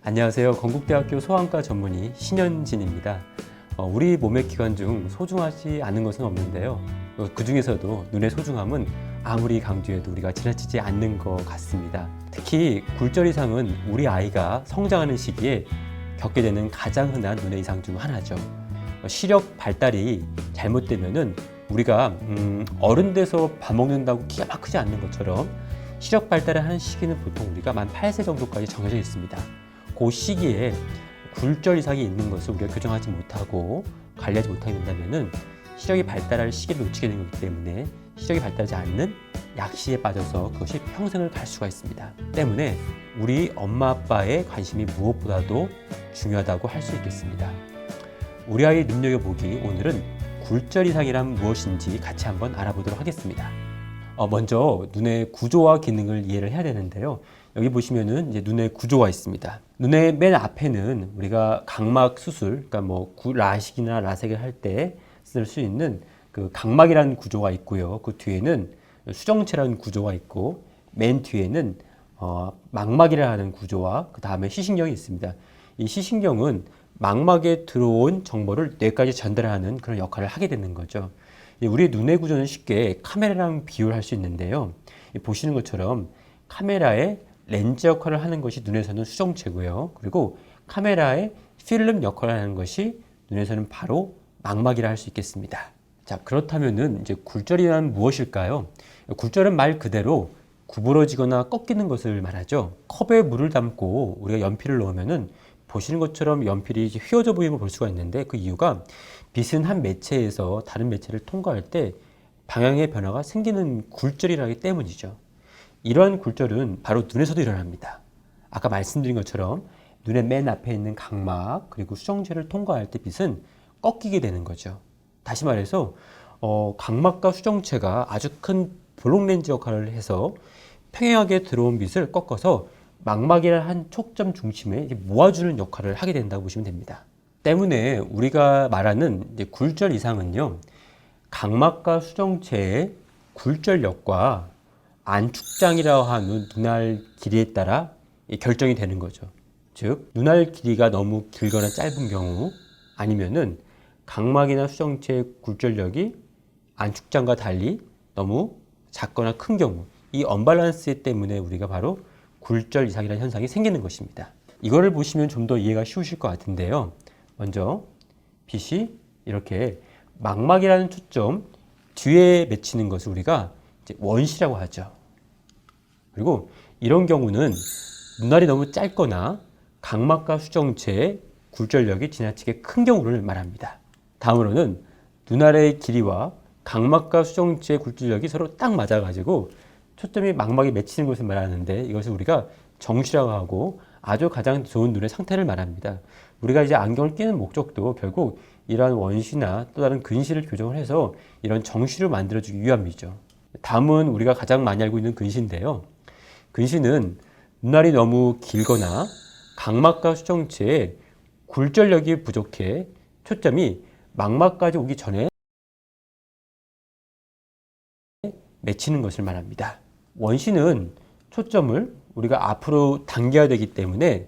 안녕하세요. 건국대학교 소아과 전문의 신현진입니다. 우리 몸의 기관 중 소중하지 않은 것은 없는데요. 그 중에서도 눈의 소중함은 아무리 강조해도 우리가 지나치지 않는 것 같습니다. 특히 굴절 이상은 우리 아이가 성장하는 시기에 겪게 되는 가장 흔한 눈의 이상 중 하나죠. 시력 발달이 잘못되면은 우리가 어른 돼서 밥 먹는다고 키가 막 크지 않는 것처럼 시력 발달을 하는 시기는 보통 우리가 만 8세 정도까지 정해져 있습니다. 그 시기에 굴절 이상이 있는 것을 우리가 교정하지 못하고 관리하지 못하게 된다면은 시력이 발달할 시기를 놓치게 되는 거기 때문에 시력이 발달하지 않는 약시에 빠져서 그것이 평생을 갈 수가 있습니다. 때문에 우리 엄마 아빠의 관심이 무엇보다도 중요하다고 할 수 있겠습니다. 우리 아이 눈여겨보기, 오늘은 굴절 이상이란 무엇인지 같이 한번 알아보도록 하겠습니다. 먼저 눈의 구조와 기능을 이해를 해야 되는데요. 여기 보시면은 이제 눈의 구조가 있습니다. 눈의 맨 앞에는 우리가 각막 수술, 그러니까 뭐 라식이나 라섹을 할 때 쓸 수 있는 그 각막이라는 구조가 있고요. 그 뒤에는 수정체라는 구조가 있고, 맨 뒤에는 망막이라 하는 구조와 그 다음에 시신경이 있습니다. 이 시신경은 망막에 들어온 정보를 뇌까지 전달하는 그런 역할을 하게 되는 거죠. 우리 눈의 구조는 쉽게 카메라랑 비유를 할 수 있는데요. 보시는 것처럼 카메라의 렌즈 역할을 하는 것이 눈에서는 수정체고요. 그리고 카메라의 필름 역할을 하는 것이 눈에서는 바로 망막이라 할 수 있겠습니다. 자, 그렇다면은 이제 굴절이란 무엇일까요? 굴절은 말 그대로 구부러지거나 꺾이는 것을 말하죠. 컵에 물을 담고 우리가 연필을 넣으면은 보시는 것처럼 연필이 휘어져 보이는 걸 볼 수가 있는데, 그 이유가 빛은 한 매체에서 다른 매체를 통과할 때 방향의 변화가 생기는 굴절이라기 때문이죠. 이러한 굴절은 바로 눈에서도 일어납니다. 아까 말씀드린 것처럼 눈의 맨 앞에 있는 각막 그리고 수정체를 통과할 때 빛은 꺾이게 되는 거죠. 다시 말해서 각막과 수정체가 아주 큰 볼록 렌즈 역할을 해서 평행하게 들어온 빛을 꺾어서 망막이라는 한 촉점 중심에 모아주는 역할을 하게 된다고 보시면 됩니다. 때문에 우리가 말하는 이제 굴절 이상은요, 각막과 수정체의 굴절력과 안축장이라고 하는 눈알 길이에 따라 결정이 되는 거죠. 즉, 눈알 길이가 너무 길거나 짧은 경우, 아니면은 각막이나 수정체의 굴절력이 안축장과 달리 너무 작거나 큰 경우, 이 언밸런스 때문에 우리가 바로 굴절 이상이라는 현상이 생기는 것입니다. 이거를 보시면 좀 더 이해가 쉬우실 것 같은데요. 먼저 빛이 이렇게 망막이라는 초점 뒤에 맺히는 것을 우리가 이제 원시라고 하죠. 그리고 이런 경우는 눈알이 너무 짧거나 각막과 수정체의 굴절력이 지나치게 큰 경우를 말합니다. 다음으로는 눈알의 길이와 각막과 수정체의 굴절력이 서로 딱 맞아가지고 초점이 망막에 맺히는 것을 말하는데, 이것을 우리가 정시라고 하고 아주 가장 좋은 눈의 상태를 말합니다. 우리가 이제 안경을 끼는 목적도 결국 이러한 원시나 또 다른 근시를 교정을 해서 이런 정시를 만들어주기 위함이죠. 다음은 우리가 가장 많이 알고 있는 근시인데요. 근시는 눈알이 너무 길거나 각막과 수정체의 굴절력이 부족해 초점이 망막까지 오기 전에 맺히는 것을 말합니다. 원시는 초점을 우리가 앞으로 당겨야 되기 때문에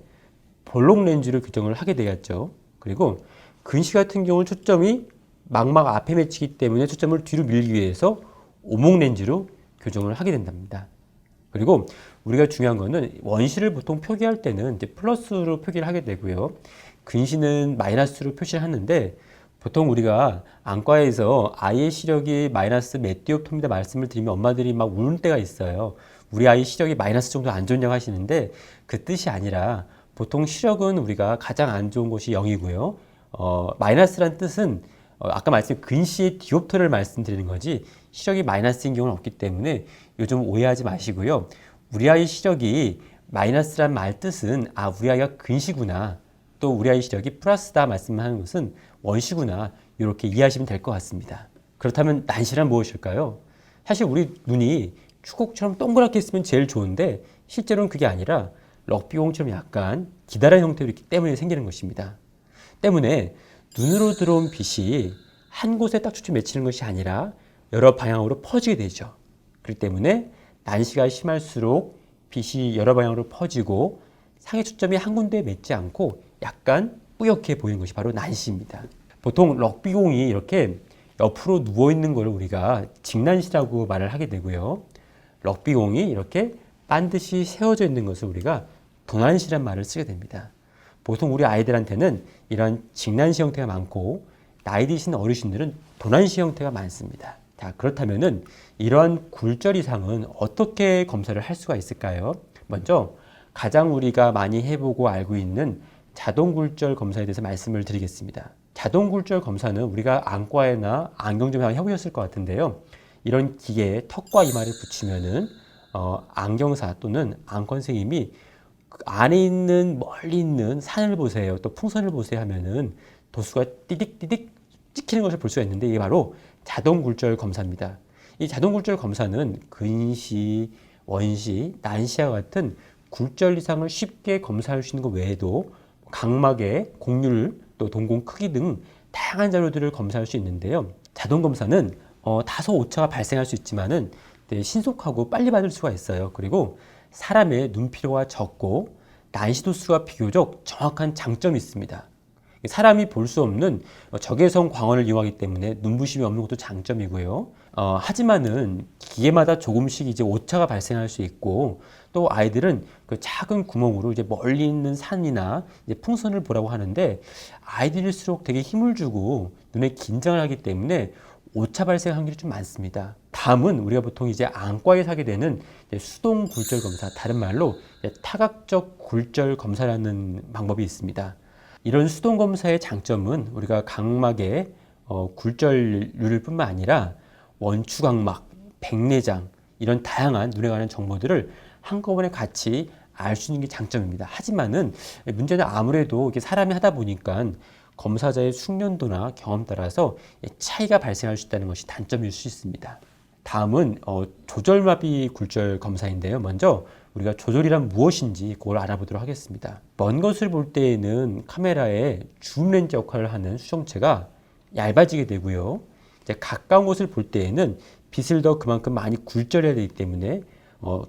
볼록 렌즈를 교정을 하게 되겠죠. 그리고 근시 같은 경우는 초점이 망막 앞에 맺히기 때문에 초점을 뒤로 밀기 위해서 오목 렌즈로 교정을 하게 된답니다. 그리고 우리가 중요한 거는 원시를 보통 표기할 때는 이제 플러스로 표기를 하게 되고요. 근시는 마이너스로 표시를 하는데, 보통 우리가 안과에서 아이의 시력이 마이너스 몇 디옵터입니다 말씀을 드리면 엄마들이 막 우는 때가 있어요. 우리 아이 시력이 마이너스 정도 안 좋냐고 하시는데, 그 뜻이 아니라 보통 시력은 우리가 가장 안 좋은 곳이 0이고요. 마이너스란 뜻은 아까 말씀드린 근시의 디옵터를 말씀드리는 거지 시력이 마이너스인 경우는 없기 때문에 요즘 오해하지 마시고요. 우리 아이 시력이 마이너스란 말 뜻은 우리 아이가 근시구나, 또 우리 아이 시력이 플러스다 말씀하는 것은 원시구나, 이렇게 이해하시면 될 것 같습니다. 그렇다면 난시란 무엇일까요? 사실 우리 눈이 축구공처럼 동그랗게 있으면 제일 좋은데 실제로는 그게 아니라 럭비공처럼 약간 기다란 형태로 있기 때문에 생기는 것입니다. 때문에 눈으로 들어온 빛이 한 곳에 딱 초점이 맺히는 것이 아니라 여러 방향으로 퍼지게 되죠. 그렇기 때문에 난시가 심할수록 빛이 여러 방향으로 퍼지고 상의 초점이 한 군데에 맺지 않고 약간 뿌옇게 보이는 것이 바로 난시입니다. 보통 럭비공이 이렇게 옆으로 누워있는 걸 우리가 직난시라고 말을 하게 되고요. 럭비공이 이렇게 반드시 세워져 있는 것을 우리가 도난시란 말을 쓰게 됩니다. 보통 우리 아이들한테는 이런 직난시 형태가 많고 나이 드신 어르신들은 도난시 형태가 많습니다. 자, 그렇다면은 이러한 굴절 이상은 어떻게 검사를 할 수가 있을까요? 먼저 가장 우리가 많이 해보고 알고 있는 자동굴절 검사에 대해서 말씀을 드리겠습니다. 자동굴절 검사는 우리가 안과에나 안경점에 해보셨을 것 같은데요. 이런 기계에 턱과 이마를 붙이면은 안경사 또는 안과 선생님이 그 안에 있는 멀리 있는 산을 보세요, 또 풍선을 보세요 하면은 도수가 띠딕띠딕 찍히는 것을 볼 수가 있는데 이게 바로 자동굴절 검사입니다. 이 자동굴절 검사는 근시, 원시, 난시와 같은 굴절 이상을 쉽게 검사할 수 있는 것 외에도 각막의 곡률, 또 동공 크기 등 다양한 자료들을 검사할 수 있는데요. 자동 검사는 다소 오차가 발생할 수 있지만은 신속하고 빨리 받을 수가 있어요. 그리고 사람의 눈피로가 적고 난시 도수가 비교적 정확한 장점이 있습니다. 사람이 볼 수 없는 적외선 광원을 이용하기 때문에 눈부심이 없는 것도 장점이고요. 하지만은 기계마다 조금씩 이제 오차가 발생할 수 있고 또 아이들은 그 작은 구멍으로 이제 멀리 있는 산이나 이제 풍선을 보라고 하는데 아이들일수록 되게 힘을 주고 눈에 긴장을 하기 때문에 오차 발생 확률이 좀 많습니다. 다음은 우리가 보통 이제 안과에서 하게 되는 수동 굴절 검사, 다른 말로 타각적 굴절 검사라는 방법이 있습니다. 이런 수동 검사의 장점은 우리가 각막의 굴절률 뿐만 아니라 원추각막, 백내장 이런 다양한 눈에 관한 정보들을 한꺼번에 같이 알 수 있는 게 장점입니다. 하지만은 문제는 아무래도 이게 사람이 하다 보니까 검사자의 숙련도나 경험 따라서 차이가 발생할 수 있다는 것이 단점일 수 있습니다. 다음은 조절마비 굴절 검사인데요. 먼저 우리가 조절이란 무엇인지 그걸 알아보도록 하겠습니다. 먼 것을 볼 때에는 카메라의 줌 렌즈 역할을 하는 수정체가 얇아지게 되고요. 이제 가까운 것을 볼 때에는 빛을 더 그만큼 많이 굴절해야 되기 때문에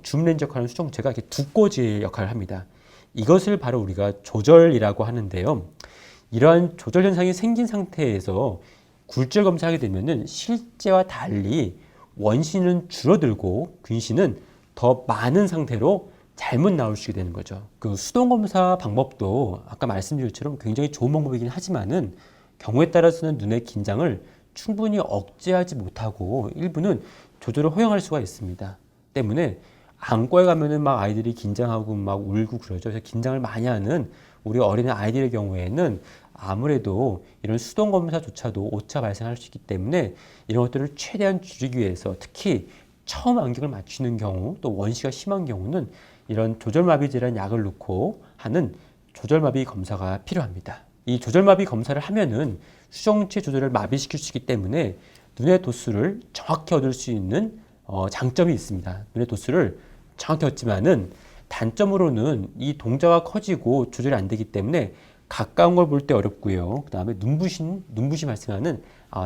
줌 렌즈 역할을 하는 수정체가 이렇게 두꺼워질 역할을 합니다. 이것을 바로 우리가 조절이라고 하는데요. 이러한 조절 현상이 생긴 상태에서 굴절 검사하게 되면은 실제와 달리 원시는 줄어들고 근시는 더 많은 상태로 잘못 나올 수 있게 되는 거죠. 그 수동 검사 방법도 아까 말씀드린 것처럼 굉장히 좋은 방법이긴 하지만은 경우에 따라서는 눈의 긴장을 충분히 억제하지 못하고 일부는 조절을 허용할 수가 있습니다. 때문에 안과에 가면은 막 아이들이 긴장하고 막 울고 그러죠. 그래서 긴장을 많이 하는 우리 어린 아이들의 경우에는 아무래도 이런 수동 검사조차도 오차 발생할 수 있기 때문에 이런 것들을 최대한 줄이기 위해서 특히 처음 안경을 맞추는 경우 또 원시가 심한 경우는 이런 조절마비제라는 약을 넣고 하는 조절마비 검사가 필요합니다. 이 조절마비 검사를 하면은 수정체 조절을 마비시킬 수 있기 때문에 눈의 도수를 정확히 얻을 수 있는 장점이 있습니다. 눈의 도수를 정확히 얻지만은 단점으로는 이 동자가 커지고 조절이 안 되기 때문에 가까운 걸 볼 때 어렵고요. 그 다음에 눈부심 발생하는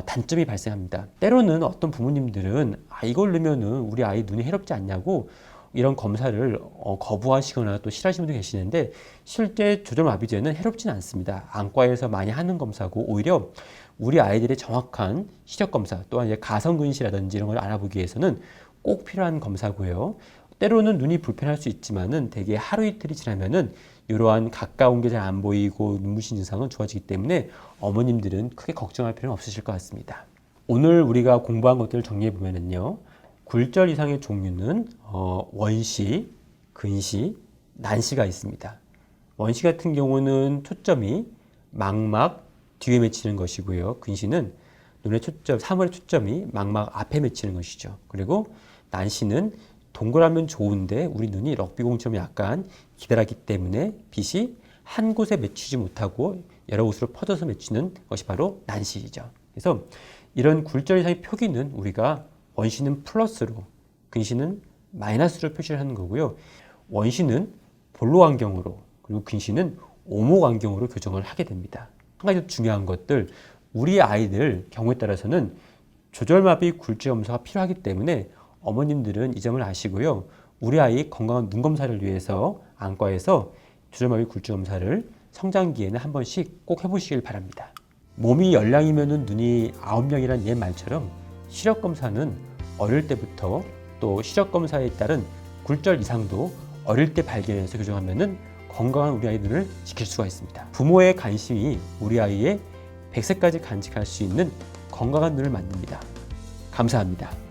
단점이 발생합니다. 때로는 어떤 부모님들은 이걸 넣으면은 우리 아이 눈이 해롭지 않냐고 이런 검사를 거부하시거나 또 싫어하시는 분도 계시는데 실제 조절마비제는 해롭지는 않습니다. 안과에서 많이 하는 검사고 오히려 우리 아이들의 정확한 시력 검사 또한 이제 가성근시라든지 이런 걸 알아보기 위해서는 꼭 필요한 검사고요. 때로는 눈이 불편할 수 있지만은 대개 하루 이틀이 지나면은 이러한 가까운 게 잘 안 보이고 눈부신 증상은 좋아지기 때문에 어머님들은 크게 걱정할 필요는 없으실 것 같습니다. 오늘 우리가 공부한 것들을 정리해 보면은요. 굴절 이상의 종류는 원시, 근시, 난시가 있습니다. 원시 같은 경우는 초점이 망막 뒤에 맺히는 것이고요. 근시는 눈의 초점, 사물의 초점이 망막 앞에 맺히는 것이죠. 그리고 난시는 동그라면 좋은데 우리 눈이 럭비공처럼 약간 기다랗기 때문에 빛이 한 곳에 맺히지 못하고 여러 곳으로 퍼져서 맺히는 것이 바로 난시이죠. 그래서 이런 굴절 이상의 표기는 우리가 원시는 플러스로, 근시는 마이너스로 표시를 하는 거고요. 원시는 볼록 안경으로, 그리고 근시는 오목 안경으로 교정을 하게 됩니다. 한 가지 더 중요한 것들, 우리 아이들 경우에 따라서는 조절마비 굴절 검사가 필요하기 때문에 어머님들은 이 점을 아시고요. 우리 아이 건강한 눈 검사를 위해서 안과에서 주름아기 굴절 검사를 성장기에는 한 번씩 꼭 해보시길 바랍니다. 몸이 열량이면 눈이 9명이란 옛 말처럼 시력 검사는 어릴 때부터 또 시력 검사에 따른 굴절 이상도 어릴 때 발견해서 교정하면 건강한 우리 아이 눈을 지킬 수가 있습니다. 부모의 관심이 우리 아이의 100세까지 간직할 수 있는 건강한 눈을 만듭니다. 감사합니다.